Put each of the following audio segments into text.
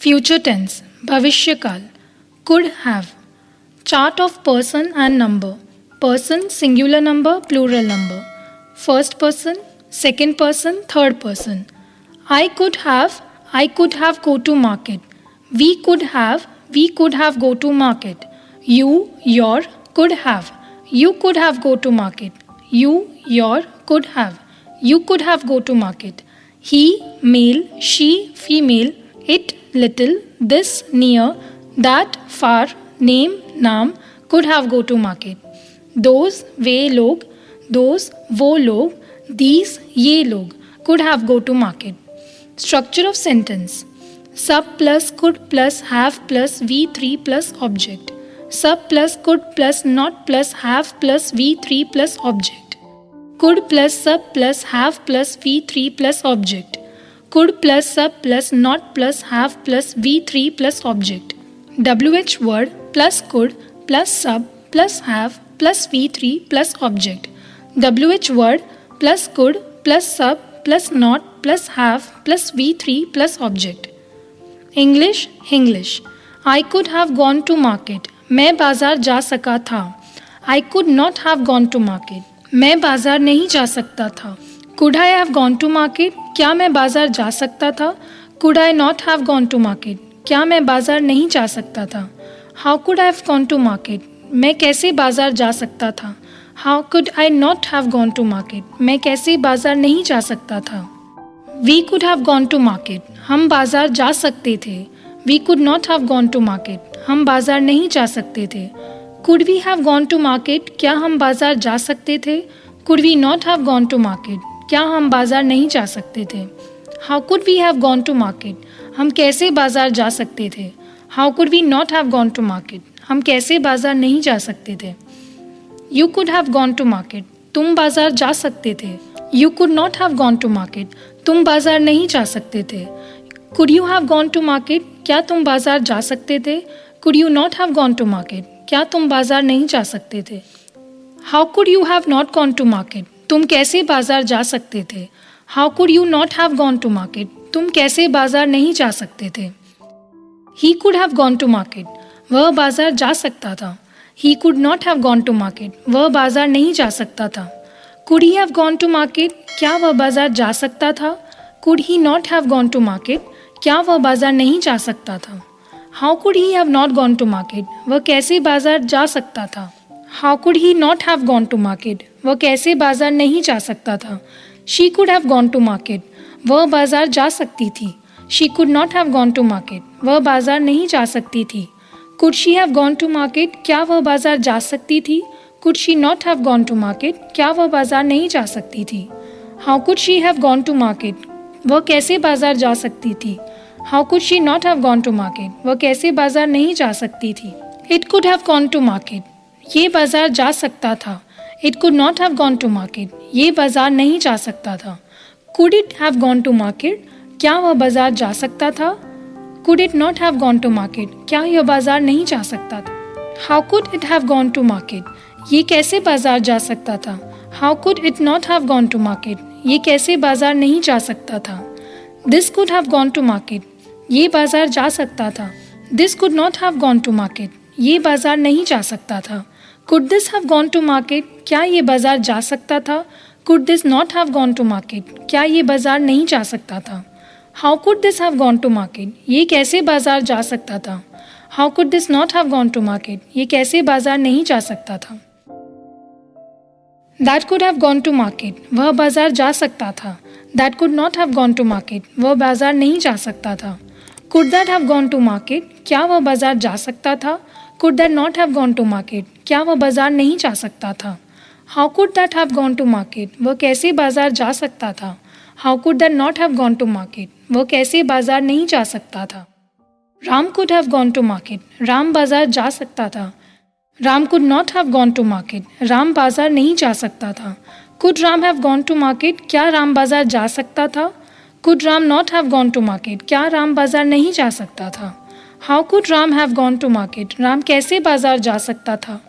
Future tense भविष्य काल. Could have. Chart of person and number. Person singular number, plural number. First person, second person, third person. I could have go to market. We could have go to market. You, your, could have. You could have go to market. You, your, could have. You could have go to market. He, male, she, female, it, little, this, near, that, far, name, नाम, could have go to market. Those, वे लोग, those, वो लोग, these, ये लोग, could have go to market. Structure of sentence. Sub plus could plus have plus V3 plus object. Sub plus could plus not plus have plus V3 plus object. Could plus sub plus have plus V3 plus object. Could plus sub plus not plus have plus V3 plus object. WH word plus could plus sub plus have plus V3 plus object. WH word plus could plus sub plus not plus have plus V3 plus object. English, English. I could have gone to market. मैं बाजार जा सका था. I could not have gone to market. मैं बाजार नहीं जा सकता था. Could I have gone to market? क्या मैं बाजार जा सकता था? Could I not have gone to market? क्या मैं बाजार नहीं जा सकता था? How could I have gone to market? मैं कैसे बाजार जा सकता था? How could I not have gone to market? मैं कैसे बाजार नहीं जा सकता था? We could have gone to market. हम बाजार जा सकते थे. We could not have gone to market. हम बाजार नहीं जा सकते थे. Could we have gone to market? क्या हम बाजार जा सकते थे? Could we not have gone to market? क्या हम बाजार नहीं जा सकते थे? How could we have gone to market? हम कैसे बाजार जा सकते थे? How could we not have gone to market? हम कैसे बाजार नहीं जा सकते थे? You could have gone to market. तुम बाजार जा सकते थे. You could not have gone to market. तुम बाजार नहीं जा सकते थे. Could you have gone to market? क्या तुम बाजार जा सकते थे? Could you not have gone to market? क्या तुम बाजार नहीं जा सकते थे? How could you have not gone to market? तुम कैसे बाजार जा सकते थे? How could you not have gone to market? तुम कैसे बाजार नहीं जा सकते थे? He could have gone to market. वह बाजार जा सकता था. He could not have gone to market. वह बाजार नहीं जा सकता था. Could he have gone to market? क्या वह बाजार जा सकता था? Could he not have gone to market? क्या वह बाजार नहीं जा सकता था? How could he have not gone to market? वह कैसे बाजार जा सकता था? How could he not have gone to market? वह कैसे बाजार नहीं जा सकता था? She could have gone to market. वह बाजार जा सकती थी. She could not have gone to market. वह बाजार नहीं जा सकती थी. Could she have gone to market? क्या वह बाजार जा सकती थी? Could she not have gone to market? क्या वह बाजार नहीं जा सकती थी? How could she have gone to market? वह कैसे बाजार जा सकती थी? How could she not have gone to market? वह कैसे बाजार नहीं जा सकती थी? It could have gone to market. ये बाजार जा सकता था. It could not have gone to market. ये बाजार नहीं जा सकता था. Could it have gone to market? क्या वह बाजार जा सकता था? Could it not have gone to market? क्या यह बाजार नहीं जा सकता था? How could it have gone to market? ये कैसे बाजार जा सकता था? How could it not have gone to market? ये कैसे बाजार नहीं जा सकता था? This could have gone to market. ये बाजार जा सकता था. This could not have gone to market. ये बाजार नहीं जा सकता था. Could this have gone to market? क्या ये बाजार जा सकता था? Could this not have gone to market? क्या ये बाजार नहीं जा सकता था? How could this have gone to market? ये कैसे बाजार जा सकता था? How could this not have gone to market? ये कैसे बाजार नहीं जा सकता था? That could have gone to market. वह बाजार जा सकता था. That could not have gone to market. वह बाजार नहीं जा सकता था. Could that have gone to market? क्या वह बाजार जा सकता था? Could that not have gone to market? क्या वह बाजार नहीं जा सकता था? How could that have gone to market? वह कैसे बाजार जा सकता था? How could that not have gone to market? वह कैसे बाजार नहीं जा सकता था? Ram could have gone to market. Ram बाजार जा सकता था. Ram could not have gone to market. Ram बाजार नहीं जा सकता था. Could Ram have gone to market? क्या राम बाजार जा सकता था? Could Ram not have gone to market? क्या राम बाजार नहीं जा सकता था? How could Ram have gone to market? Ram कैसे बाजार जा सकता था?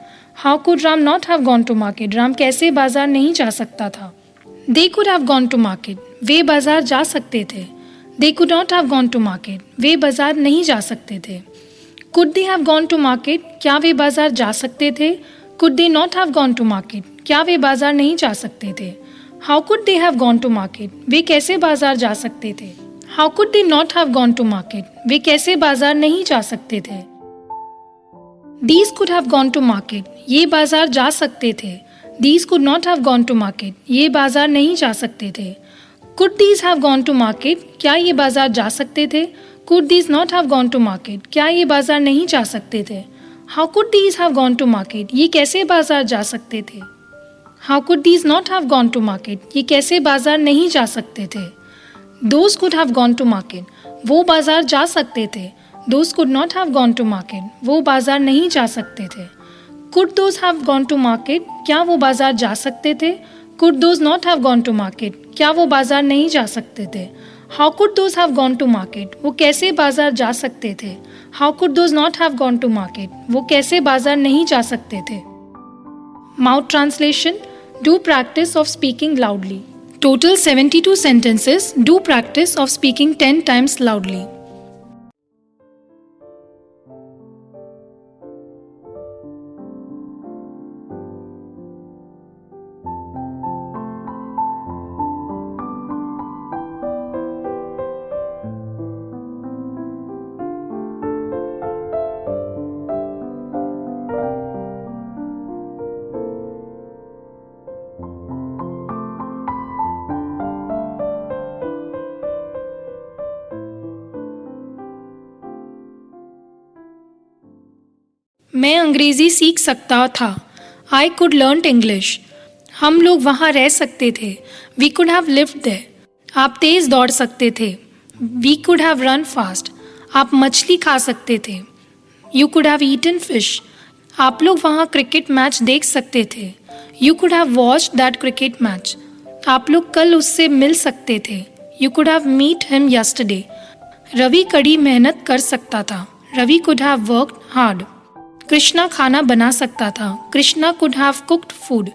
How could Ram not have gone to market? Ram कैसे बाजार नहीं जा सकता था? They could have gone to market. वे बाजार जा सकते थे. They could not have gone to market. वे बाजार नहीं जा सकते थे. Could they have gone to market? क्या वे बाजार जा सकते थे? Could they not have gone to market? क्या वे बाजार नहीं जा सकते थे? How could they have gone to market? वे कैसे बाजार जा सकते थे? How could they not have gone to market? वे कैसे बाजार नहीं जा सकते थे? These could have gone to market. ये बाजार जा सकते थे. These could not have gone to market. ये बाजार नहीं जा सकते थे. Could these have gone to market? क्या ये बाजार जा सकते थे? Could these not have gone to market? क्या ये बाजार नहीं जा सकते थे? How could these have gone to market? ये कैसे बाजार जा सकते थे? How could these not have gone to market? ये कैसे बाजार नहीं जा सकते थे? Those could have gone to market. वो बाजार जा सकते थे. Those could not have gone to market. वो बाजार नहीं जा सकते थे. Could those have gone to market? क्या वो बाजार जा सकते थे? Could those not have gone to market? क्या वो बाजार नहीं जा सकते थे? How could those have gone to market? वो कैसे बाजार जा सकते थे? How could those not have gone to market? वो कैसे बाजार नहीं जा सकते थे? Mouth translation. Do practice of speaking loudly. Total 72 sentences. Do practice of speaking 10 times loudly. मैं अंग्रेज़ी सीख सकता था. I could learn English. हम लोग वहाँ रह सकते थे. We could have lived there. आप तेज़ दौड़ सकते थे. We could have run fast. आप मछली खा सकते थे. You could have eaten fish. आप लोग वहाँ क्रिकेट मैच देख सकते थे. You could have watched that cricket match. आप लोग कल उससे मिल सकते थे. You could have met him yesterday. Ravi कड़ी मेहनत कर सकता था. Ravi could have worked hard. Krishna खाना बना सकता था. Krishna could have cooked food.